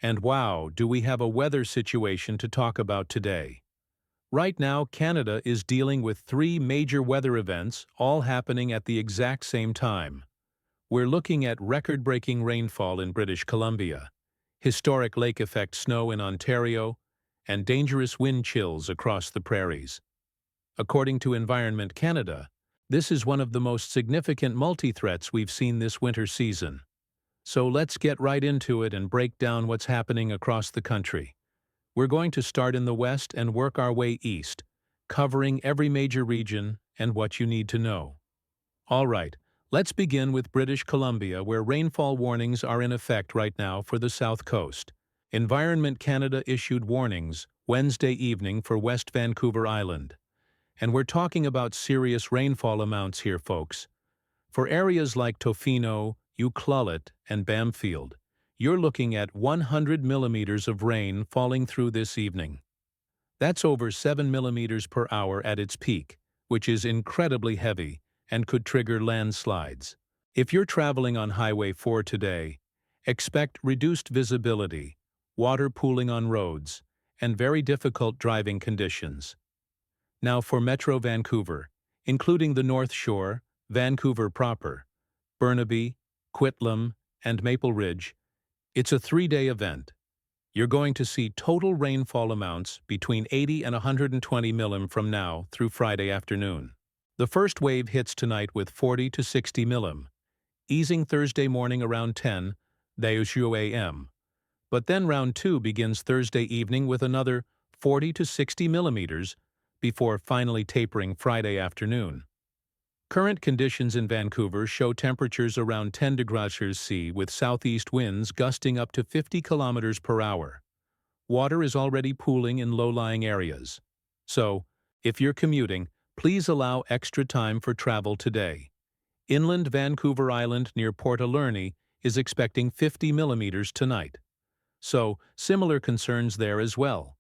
And wow, do we have a weather situation to talk about today. Right now, Canada is dealing with three major weather events, all happening at the exact same time. We're looking at record-breaking rainfall in British Columbia, historic lake effect snow in Ontario, and dangerous wind chills across the prairies. According to Environment Canada, this is one of the most significant multi-threats we've seen this winter season. So let's get right into it and break down what's happening across the country. We're going to start in the west and work our way east, covering every major region and what you need to know. All right, let's begin with British Columbia, where rainfall warnings are in effect right now for the south coast. Environment Canada issued warnings Wednesday evening for West Vancouver Island. And we're talking about serious rainfall amounts here, folks. For areas like Tofino, Ucluelet, and Bamfield, you're looking at 100 millimeters of rain falling through this evening. That's over 7 millimeters per hour at its peak, which is incredibly heavy and could trigger landslides. If you're traveling on Highway 4 today, expect reduced visibility, water pooling on roads, and very difficult driving conditions. Now for Metro Vancouver, including the North Shore, Vancouver proper, Burnaby, Quitlam, and Maple Ridge, it's a 3-day event. You're going to see total rainfall amounts between 80 and 120 mm from now through Friday afternoon. The first wave hits tonight with 40 to 60 mm, easing Thursday morning around 10 a.m. But then round 2 begins Thursday evening with another 40 to 60 millimeters before finally tapering Friday afternoon. Current conditions in Vancouver show temperatures around 10 degrees Celsius with southeast winds gusting up to 50 kilometers per hour. Water is already pooling in low-lying areas. So, if you're commuting, please allow extra time for travel today. Inland Vancouver Island near Port Alerney is expecting 50 millimeters tonight. So, similar concerns there as well.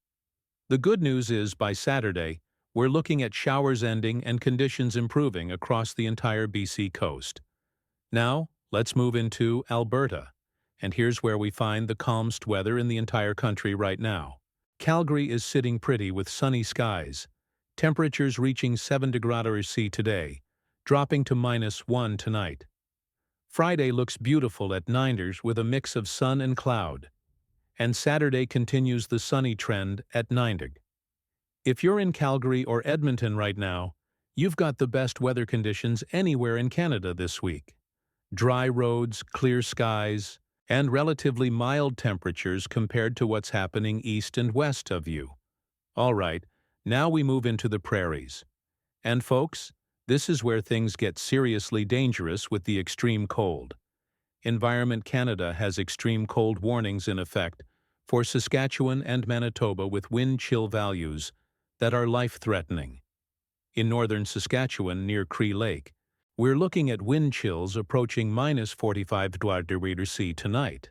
The good news is by Saturday, we're looking at showers ending and conditions improving across the entire BC coast. Now, let's move into Alberta, and here's where we find the calmest weather in the entire country right now. Calgary is sitting pretty with sunny skies, temperatures reaching 7 degrees Celsius today, dropping to -1 tonight. Friday looks beautiful at 9 with a mix of sun and cloud, and Saturday continues the sunny trend at 9. If you're in Calgary or Edmonton right now, you've got the best weather conditions anywhere in Canada this week. Dry roads, clear skies, and relatively mild temperatures compared to what's happening east and west of you. All right, now we move into the prairies. And folks, this is where things get seriously dangerous with the extreme cold. Environment Canada has extreme cold warnings in effect for Saskatchewan and Manitoba with wind chill values that are life-threatening. In northern Saskatchewan near Cree Lake, we're looking at wind chills approaching -45 degrees Celsius tonight.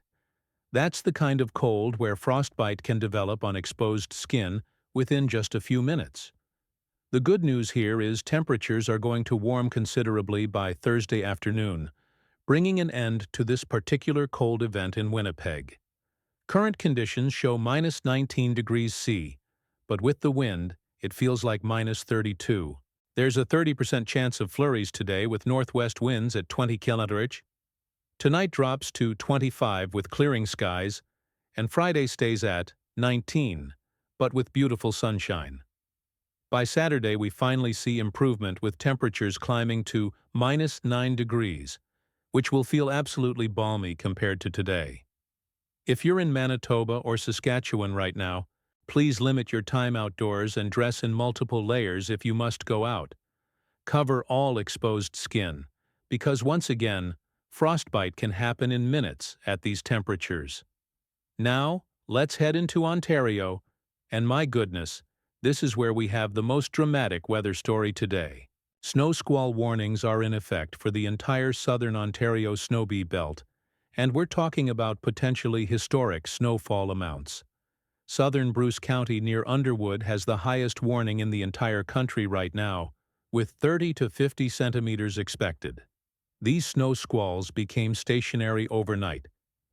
That's the kind of cold where frostbite can develop on exposed skin within just a few minutes. The good news here is temperatures are going to warm considerably by Thursday afternoon, bringing an end to this particular cold event in Winnipeg. Current conditions show -19 degrees Celsius, but with the wind, it feels like -32. There's a 30% chance of flurries today with northwest winds at 20 km/h. Tonight drops to 25 with clearing skies, and Friday stays at 19, but with beautiful sunshine. By Saturday, we finally see improvement with temperatures climbing to -9 degrees, which will feel absolutely balmy compared to today. If you're in Manitoba or Saskatchewan right now, please limit your time outdoors and dress in multiple layers if you must go out. Cover all exposed skin, because once again, frostbite can happen in minutes at these temperatures. Now, let's head into Ontario, and my goodness, this is where we have the most dramatic weather story today. Snow squall warnings are in effect for the entire southern Ontario snowbee belt, and we're talking about potentially historic snowfall amounts. Southern Bruce County near Underwood has the highest warning in the entire country right now, with 30 to 50 centimeters expected. These snow squalls became stationary overnight,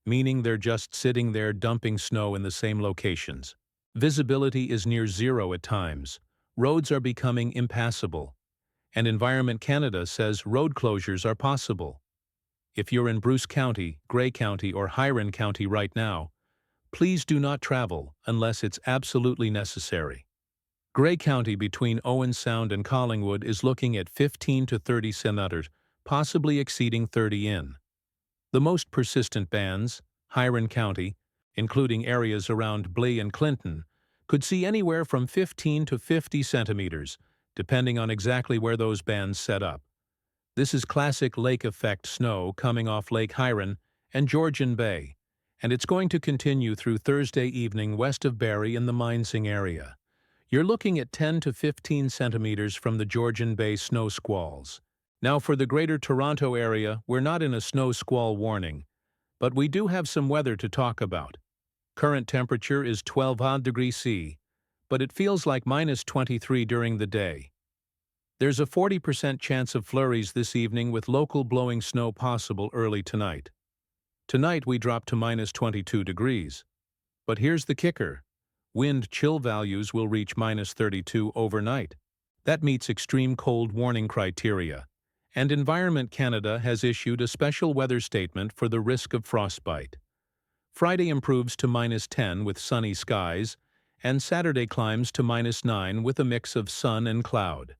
meaning they're just sitting there dumping snow in the same locations. Visibility is near zero at times. Roads are becoming impassable, and Environment Canada says road closures are possible. If you're in Bruce County, Grey County, or Huron County right now, please do not travel unless it's absolutely necessary. Grey County between Owen Sound and Collingwood is looking at 15 to 30 centimeters, possibly exceeding 30 in. The most persistent bands, Huron County, including areas around Blee and Clinton, could see anywhere from 15 to 50 centimeters, depending on exactly where those bands set up. This is classic lake effect snow coming off Lake Huron and Georgian Bay, and it's going to continue through Thursday evening west of Barrie in the Minesing area. You're looking at 10 to 15 centimeters from the Georgian Bay snow squalls. Now for the Greater Toronto area, we're not in a snow squall warning, but we do have some weather to talk about. Current temperature is 12 degrees C, but it feels like -23 during the day. There's a 40% chance of flurries this evening with local blowing snow possible early tonight. Tonight we drop to -22 degrees. But here's the kicker. Wind chill values will reach -32 overnight. That meets extreme cold warning criteria, and Environment Canada has issued a special weather statement for the risk of frostbite. Friday improves to -10 with sunny skies, and Saturday climbs to -9 with a mix of sun and cloud.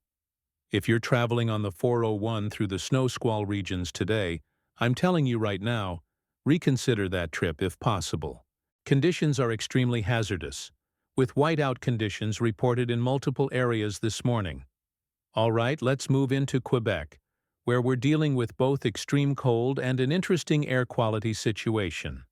If you're traveling on the 401 through the snow squall regions today, I'm telling you right now, reconsider that trip if possible. Conditions are extremely hazardous, with whiteout conditions reported in multiple areas this morning. All right, let's move into Quebec, where we're dealing with both extreme cold and an interesting air quality situation.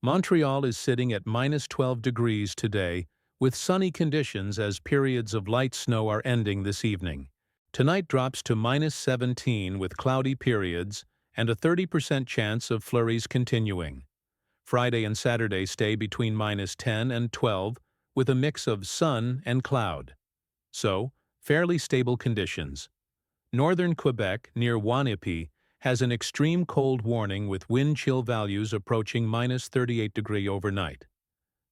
Montreal is sitting at -12 degrees today, with sunny conditions as periods of light snow are ending this evening. Tonight drops to -17 with cloudy periods and a 30% chance of flurries continuing. Friday and Saturday stay between -10 and 12 with a mix of sun and cloud. So, fairly stable conditions. Northern Quebec, near Wanipi, has an extreme cold warning with wind chill values approaching -38 degrees overnight.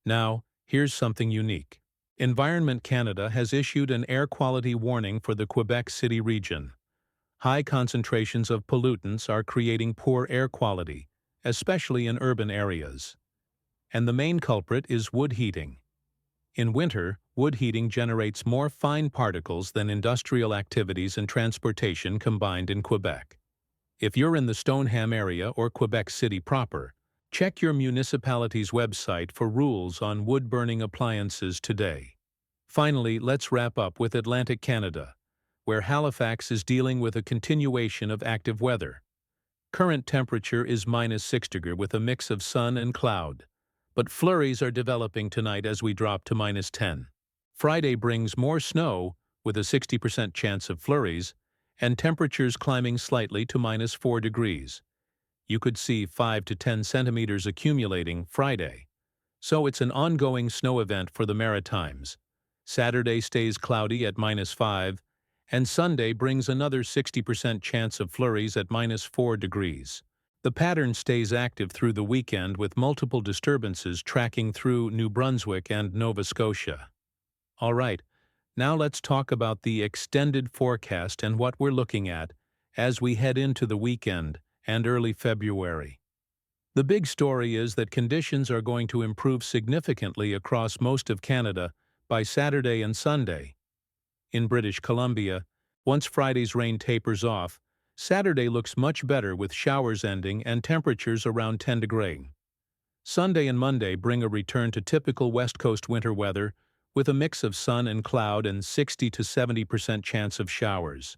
Now, here's something unique. Environment Canada has issued an air quality warning for the Quebec City region. High concentrations of pollutants are creating poor air quality, especially in urban areas. And the main culprit is wood heating. In winter, wood heating generates more fine particles than industrial activities and transportation combined in Quebec. If you're in the Stoneham area or Quebec City proper, check your municipality's website for rules on wood-burning appliances today. Finally, let's wrap up with Atlantic Canada, where Halifax is dealing with a continuation of active weather. Current temperature is -6 degrees with a mix of sun and cloud, but flurries are developing tonight as we drop to -10. Friday brings more snow, with a 60% chance of flurries, and temperatures climbing slightly to -4 degrees. You could see 5 to 10 centimeters accumulating Friday. So it's an ongoing snow event for the Maritimes. Saturday stays cloudy at -5, and Sunday brings another 60% chance of flurries at -4 degrees. The pattern stays active through the weekend with multiple disturbances tracking through New Brunswick and Nova Scotia. All right, now let's talk about the extended forecast and what we're looking at as we head into the weekend and early February. The big story is that conditions are going to improve significantly across most of Canada by Saturday and Sunday. In British Columbia, once Friday's rain tapers off, Saturday looks much better with showers ending and temperatures around 10 degrees. Sunday and Monday bring a return to typical West Coast winter weather with a mix of sun and cloud and 60 to 70% chance of showers.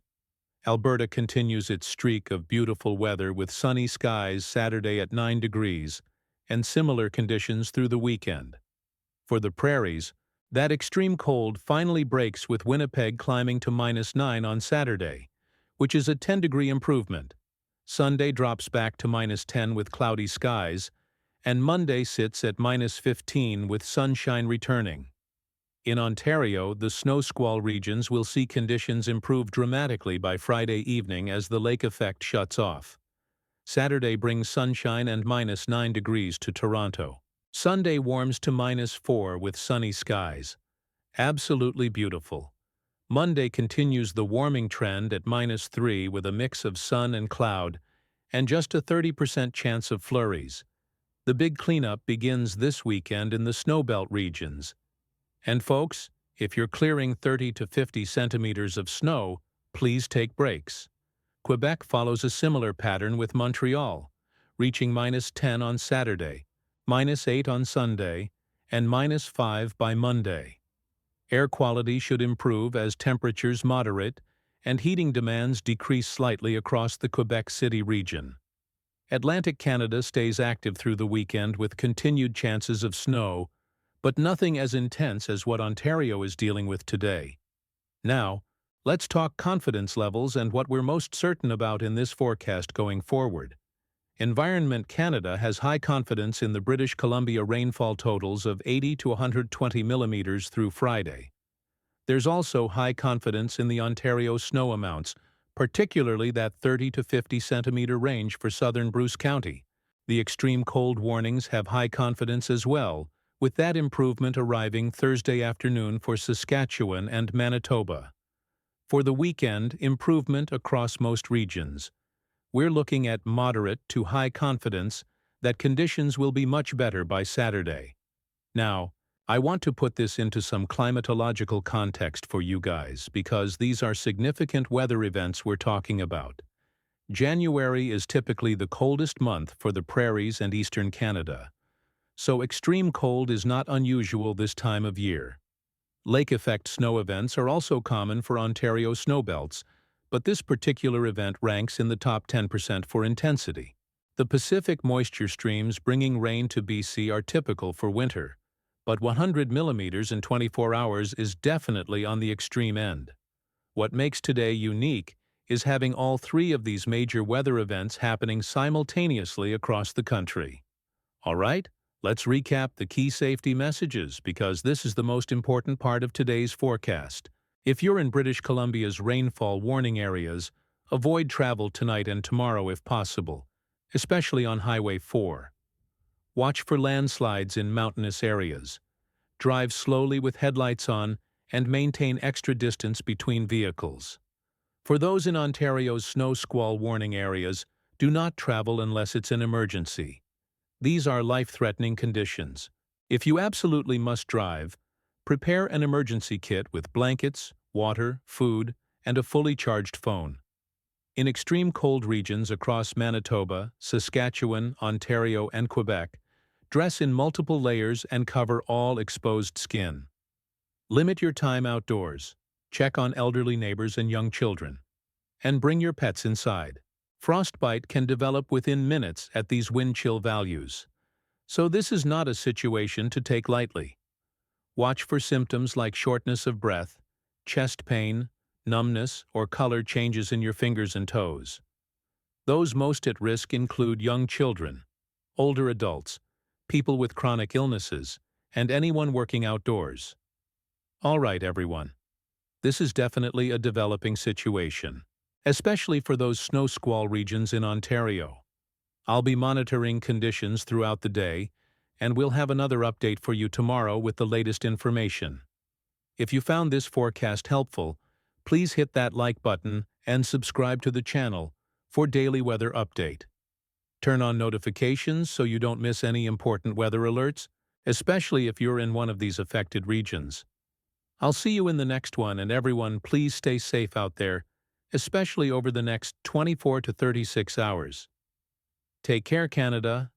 Alberta continues its streak of beautiful weather with sunny skies Saturday at 9 degrees and similar conditions through the weekend. For the prairies, that extreme cold finally breaks with Winnipeg climbing to -9 on Saturday, which is a 10-degree improvement. Sunday drops back to -10 with cloudy skies, and Monday sits at -15 with sunshine returning. In Ontario, the snow squall regions will see conditions improve dramatically by Friday evening as the lake effect shuts off. Saturday brings sunshine and -9 degrees to Toronto. Sunday warms to -4 with sunny skies. Absolutely beautiful. Monday continues the warming trend at -3 with a mix of sun and cloud, and just a 30% chance of flurries. The big cleanup begins this weekend in the snowbelt regions. And folks, if you're clearing 30 to 50 centimeters of snow, please take breaks. Quebec follows a similar pattern with Montreal, reaching -10 on Saturday, -8 on Sunday, and -5 by Monday. Air quality should improve as temperatures moderate and heating demands decrease slightly across the Quebec City region. Atlantic Canada stays active through the weekend with continued chances of snow, but nothing as intense as what Ontario is dealing with today. Now, let's talk confidence levels and what we're most certain about in this forecast going forward. Environment Canada has high confidence in the British Columbia rainfall totals of 80 to 120 millimeters through Friday. There's also high confidence in the Ontario snow amounts, particularly that 30 to 50 centimeter range for southern Bruce County. The extreme cold warnings have high confidence as well, with that improvement arriving Thursday afternoon for Saskatchewan and Manitoba. For the weekend, improvement across most regions. We're looking at moderate to high confidence that conditions will be much better by Saturday. Now, I want to put this into some climatological context for you guys because these are significant weather events we're talking about. January is typically the coldest month for the prairies and eastern Canada, so extreme cold is not unusual this time of year. Lake effect snow events are also common for Ontario snowbelts, but this particular event ranks in the top 10% for intensity. The Pacific moisture streams bringing rain to BC are typical for winter, but 100 millimeters in 24 hours is definitely on the extreme end. What makes today unique is having all three of these major weather events happening simultaneously across the country. All right, let's recap the key safety messages because this is the most important part of today's forecast. If you're in British Columbia's rainfall warning areas, avoid travel tonight and tomorrow if possible, especially on Highway 4. Watch for landslides in mountainous areas. Drive slowly with headlights on and maintain extra distance between vehicles. For those in Ontario's snow squall warning areas, do not travel unless it's an emergency. These are life-threatening conditions. If you absolutely must drive, prepare an emergency kit with blankets, water, food, and a fully charged phone. In extreme cold regions across Manitoba, Saskatchewan, Ontario, and Quebec, dress in multiple layers and cover all exposed skin. Limit your time outdoors. Check on elderly neighbors and young children. And bring your pets inside. Frostbite can develop within minutes at these wind chill values. So this is not a situation to take lightly. Watch for symptoms like shortness of breath, chest pain, numbness, or color changes in your fingers and toes. Those most at risk include young children, older adults, people with chronic illnesses, and anyone working outdoors. All right, everyone. This is definitely a developing situation, especially for those snow squall regions in Ontario. I'll be monitoring conditions throughout the day, and we'll have another update for you tomorrow with the latest information. If you found this forecast helpful, please hit that like button and subscribe to the channel for daily weather update. Turn on notifications so you don't miss any important weather alerts, especially if you're in one of these affected regions. I'll see you in the next one, and everyone, please stay safe out there, especially over the next 24 to 36 hours. Take care, Canada.